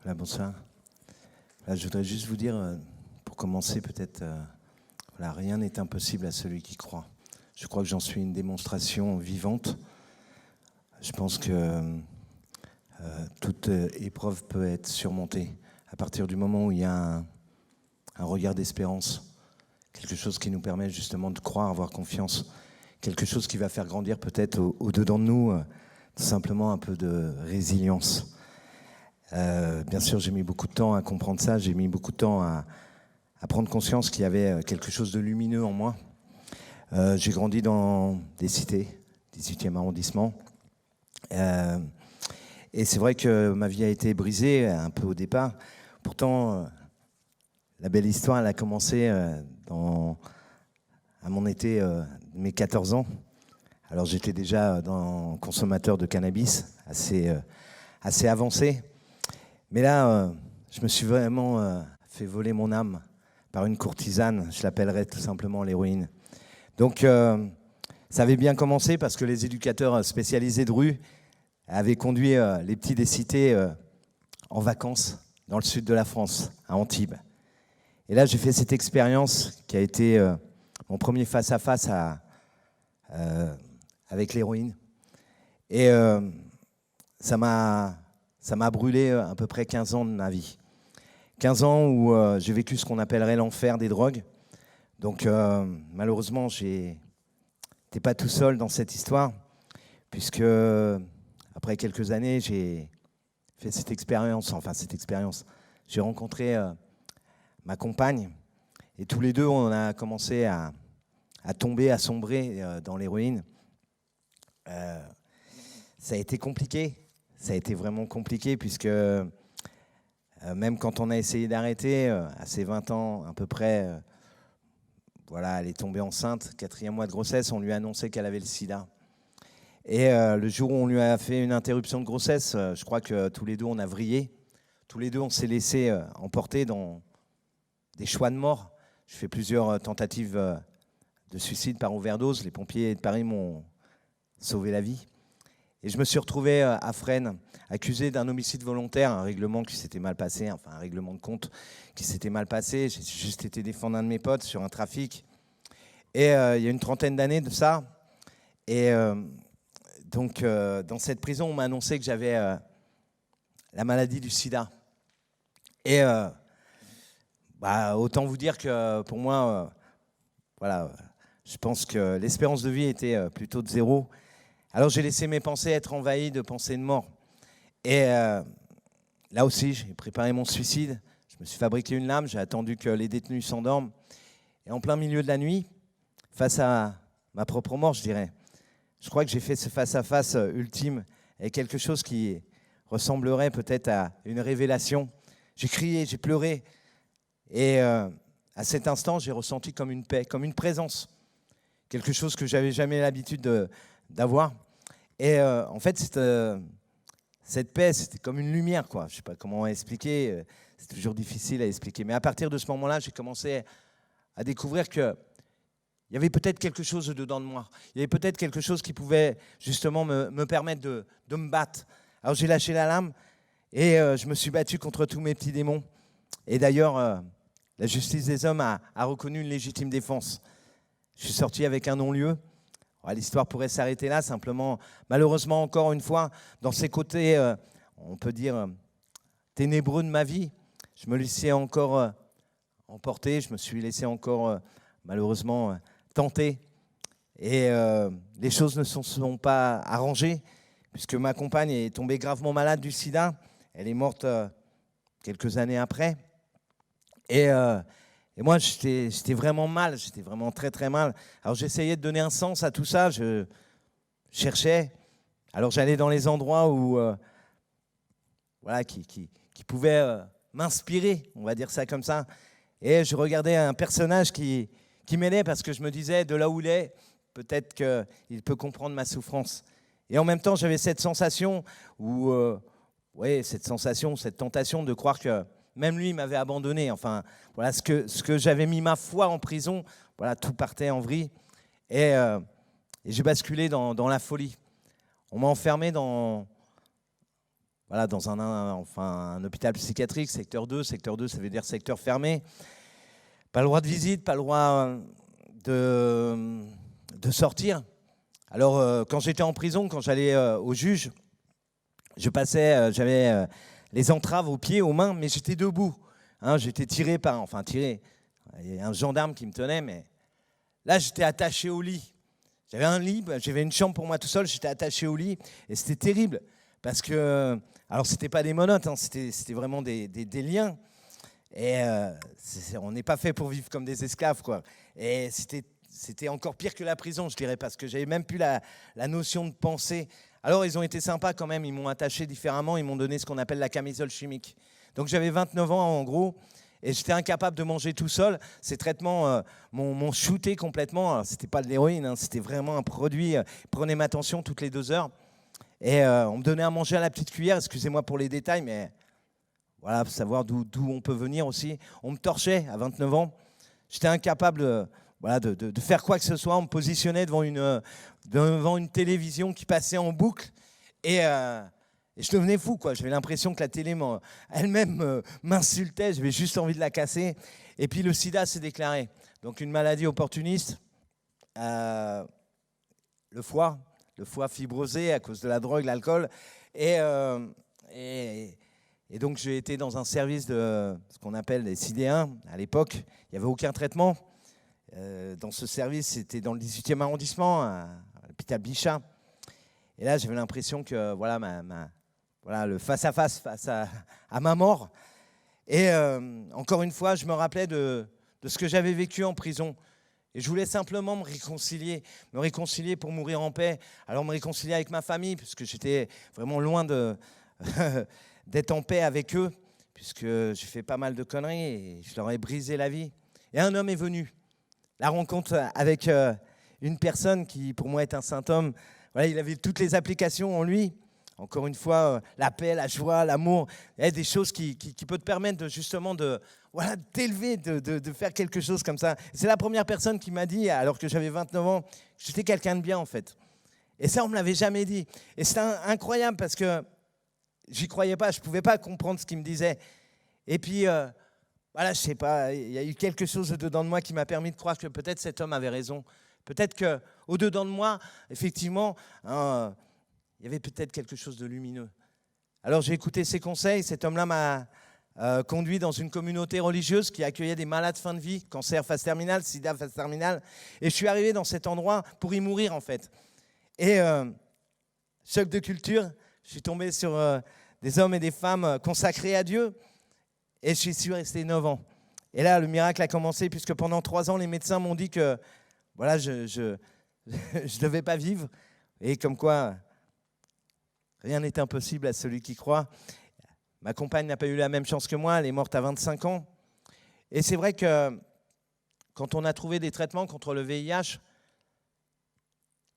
Voilà, bonsoir. Voilà, je voudrais juste vous dire, pour commencer peut-être, voilà, rien n'est impossible à celui qui croit. Je crois que j'en suis une démonstration vivante. Je pense que toute épreuve peut être surmontée à partir du moment où il y a un regard d'espérance, quelque chose qui nous permet justement de croire, avoir confiance, quelque chose qui va faire grandir peut-être au-dedans de nous, tout simplement un peu de résilience. Bien sûr, j'ai mis beaucoup de temps à comprendre ça, j'ai mis beaucoup de temps à prendre conscience qu'il y avait quelque chose de lumineux en moi. J'ai grandi dans des cités, 18e arrondissement. Et c'est vrai que ma vie a été brisée un peu au départ. Pourtant, la belle histoire, elle a commencé à mon été, mes 14 ans. Alors j'étais déjà consommateur de cannabis, assez avancé. Mais là, je me suis vraiment fait voler mon âme par une courtisane, je l'appellerais tout simplement l'héroïne. Donc ça avait bien commencé parce que les éducateurs spécialisés de rue avaient conduit les petits des cités en vacances dans le sud de la France, à Antibes. Et là, j'ai fait cette expérience qui a été mon premier face-à-face avec l'héroïne. Et ça m'a brûlé à peu près 15 ans de ma vie. 15 ans où j'ai vécu ce qu'on appellerait l'enfer des drogues. Donc malheureusement, j'étais pas tout seul dans cette histoire, puisque après quelques années, j'ai fait cette expérience. J'ai rencontré ma compagne, et tous les deux, on a commencé à tomber, à sombrer dans l'héroïne. Ça a été compliqué. Ça a été vraiment compliqué puisque même quand on a essayé d'arrêter, à ses 20 ans à peu près, voilà, elle est tombée enceinte, 4e mois de grossesse, on lui a annoncé qu'elle avait le sida. Et le jour où on lui a fait une interruption de grossesse, je crois que tous les deux on a vrillé. Tous les deux on s'est laissé emporter dans des choix de mort. Je fais plusieurs tentatives de suicide par overdose. Les pompiers de Paris m'ont sauvé la vie. Et je me suis retrouvé à Fresnes, accusé d'un homicide volontaire, un règlement qui s'était mal passé, enfin un règlement de compte qui s'était mal passé. J'ai juste été défendre un de mes potes sur un trafic. Et il y a une trentaine d'années de ça. Et donc, dans cette prison, on m'a annoncé que j'avais la maladie du sida. Et autant vous dire que pour moi, voilà, je pense que l'espérance de vie était plutôt de 0. Alors j'ai laissé mes pensées être envahies de pensées de mort. Et là aussi, j'ai préparé mon suicide. Je me suis fabriqué une lame, j'ai attendu que les détenus s'endorment. Et en plein milieu de la nuit, face à ma propre mort, je dirais, je crois que j'ai fait ce face-à-face ultime avec quelque chose qui ressemblerait peut-être à une révélation. J'ai crié, j'ai pleuré. Et à cet instant, j'ai ressenti comme une paix, comme une présence. Quelque chose que je n'avais jamais l'habitude d'avoir. Et en fait, cette paix, c'était comme une lumière, quoi. Je ne sais pas comment expliquer, c'est toujours difficile à expliquer. Mais à partir de ce moment-là, j'ai commencé à découvrir qu'il y avait peut-être quelque chose dedans de moi. Il y avait peut-être quelque chose qui pouvait justement me permettre de me battre. Alors j'ai lâché la lame et je me suis battu contre tous mes petits démons. Et d'ailleurs, la justice des hommes a reconnu une légitime défense. Je suis sorti avec un non-lieu. L'histoire pourrait s'arrêter là, simplement, malheureusement, encore une fois, dans ces côtés, on peut dire, ténébreux de ma vie, je me laissais encore emporter, je me suis laissé encore, malheureusement, tenter. Et les choses ne se sont pas arrangées, puisque ma compagne est tombée gravement malade du sida. Elle est morte quelques années après. Et moi, j'étais vraiment mal, j'étais vraiment très très mal. Alors j'essayais de donner un sens à tout ça, je cherchais. Alors j'allais dans les endroits où, voilà, qui pouvaient m'inspirer, on va dire ça comme ça. Et je regardais un personnage qui m'aidait parce que je me disais, de là où il est, peut-être qu'il peut comprendre ma souffrance. Et en même temps, j'avais cette sensation, cette tentation de croire que même lui m'avait abandonné. Enfin, voilà ce que j'avais mis ma foi en prison. Voilà, tout partait en vrille. Et j'ai basculé dans la folie. On m'a enfermé dans voilà, dans un hôpital psychiatrique, secteur 2. Secteur 2, ça veut dire secteur fermé. Pas le droit de visite, pas le droit de sortir. Alors, quand j'étais en prison, quand j'allais au juge, j'avais les entraves aux pieds, aux mains, mais j'étais debout. Hein, j'étais tiré. Il y a un gendarme qui me tenait, mais là, j'étais attaché au lit. J'avais un lit, j'avais une chambre pour moi tout seul, j'étais attaché au lit, et c'était terrible, parce que, alors c'était pas des menottes, hein, c'était vraiment des liens, et on n'est pas fait pour vivre comme des esclaves, quoi. Et c'était encore pire que la prison, je dirais, parce que j'avais même plus la notion de penser. Alors ils ont été sympas quand même, ils m'ont attaché différemment, ils m'ont donné ce qu'on appelle la camisole chimique. Donc j'avais 29 ans en gros, et j'étais incapable de manger tout seul. Ces traitements m'ont shooté complètement. Ce n'était pas de l'héroïne, hein, c'était vraiment un produit. Ils prenaient ma tension toutes les 2 heures. Et on me donnait à manger à la petite cuillère. Excusez-moi pour les détails, mais voilà, pour savoir d'où on peut venir aussi. On me torchait à 29 ans. J'étais incapable voilà, de faire quoi que ce soit. On me positionnait devant une télévision qui passait en boucle. Et je devenais fou, quoi. J'avais l'impression que la télé elle-même m'insultait. J'avais juste envie de la casser. Et puis le sida s'est déclaré. Donc une maladie opportuniste. Le foie fibrosé à cause de la drogue, l'alcool. Et donc j'ai été dans un service de ce qu'on appelle les sidéens. À l'époque, il n'y avait aucun traitement. Dans ce service, c'était dans le 18e arrondissement, à l'hôpital Bichat. Et là, j'avais l'impression que voilà, le face-à-face à ma mort. Et encore une fois, je me rappelais de ce que j'avais vécu en prison. Et je voulais simplement me réconcilier pour mourir en paix. Alors me réconcilier avec ma famille, puisque j'étais vraiment loin d'être en paix avec eux, puisque j'ai fait pas mal de conneries et je leur ai brisé la vie. Et un homme est venu. La rencontre avec une personne qui, pour moi, est un saint homme. Voilà, il avait toutes les applications en lui. Encore une fois, la paix, la joie, l'amour, des choses qui peuvent te permettre justement t'élever, de faire quelque chose comme ça. C'est la première personne qui m'a dit, alors que j'avais 29 ans, que j'étais quelqu'un de bien en fait. Et ça, on ne me l'avait jamais dit. Et c'était incroyable parce que j'y croyais pas, je ne pouvais pas comprendre ce qu'il me disait. Et puis, voilà, je ne sais pas, il y a eu quelque chose dedans de moi qui m'a permis de croire que peut-être cet homme avait raison. Peut-être qu'au-dedans de moi, effectivement, il y avait peut-être quelque chose de lumineux. Alors j'ai écouté ses conseils. Cet homme-là m'a conduit dans une communauté religieuse qui accueillait des malades fin de vie, cancer phase terminale, sida phase terminale. Et je suis arrivé dans cet endroit pour y mourir en fait. Et choc de culture, je suis tombé sur des hommes et des femmes consacrés à Dieu. Et je suis resté 9 ans. Et là, le miracle a commencé puisque pendant 3 ans, les médecins m'ont dit que voilà, je devais pas vivre. Et comme quoi... rien n'est impossible à celui qui croit. Ma compagne n'a pas eu la même chance que moi, elle est morte à 25 ans. Et c'est vrai que quand on a trouvé des traitements contre le VIH,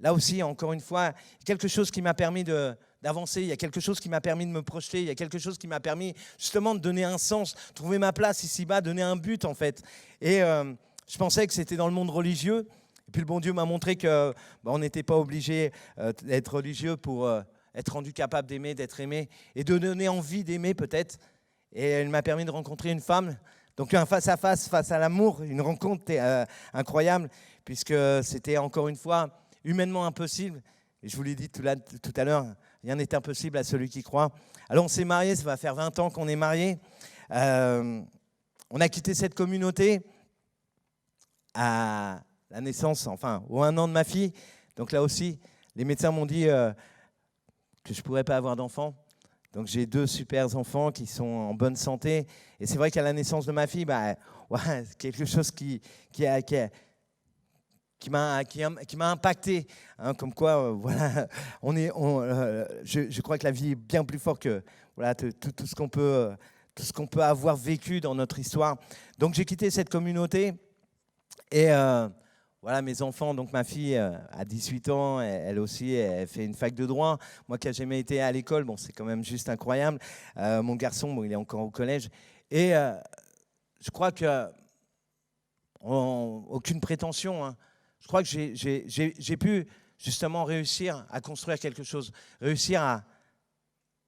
là aussi, encore une fois, quelque chose qui m'a permis d'avancer, il y a quelque chose qui m'a permis de me projeter, il y a quelque chose qui m'a permis justement de donner un sens, trouver ma place ici-bas, donner un but en fait. Et je pensais que c'était dans le monde religieux. Et puis le bon Dieu m'a montré qu'on n'était pas obligé d'être religieux pour... être rendu capable d'aimer, d'être aimé et de donner envie d'aimer peut-être. Et elle m'a permis de rencontrer une femme. Donc un face-à-face, face à l'amour, une rencontre incroyable, puisque c'était encore une fois humainement impossible. Et je vous l'ai dit tout à l'heure, rien n'est impossible à celui qui croit. Alors on s'est mariés, ça va faire 20 ans qu'on est mariés. On a quitté cette communauté à la naissance, enfin au 1 an de ma fille. Donc là aussi, les médecins m'ont dit... que je ne pourrais pas avoir d'enfants. Donc j'ai 2 super enfants qui sont en bonne santé. Et c'est vrai qu'à la naissance de ma fille, ouais, quelque chose qui m'a impacté. Hein, comme quoi, voilà, je crois que la vie est bien plus forte que voilà, tout ce qu'on peut avoir vécu dans notre histoire. Donc j'ai quitté cette communauté et... voilà, mes enfants, donc ma fille a 18 ans, elle aussi, elle fait une fac de droit. Moi qui n'ai jamais été à l'école, c'est quand même juste incroyable. Mon garçon, il est encore au collège. Et je crois que, aucune prétention, hein, je crois que j'ai pu justement réussir à construire quelque chose, réussir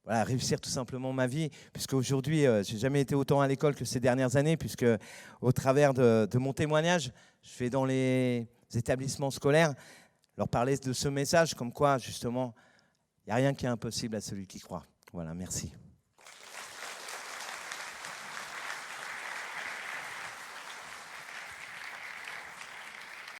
voilà, réussir tout simplement ma vie, puisque aujourd'hui, j'ai jamais été autant à l'école que ces dernières années, puisque au travers de mon témoignage, je vais dans les établissements scolaires leur parler de ce message, comme quoi, justement, il n'y a rien qui est impossible à celui qui croit. Voilà, merci.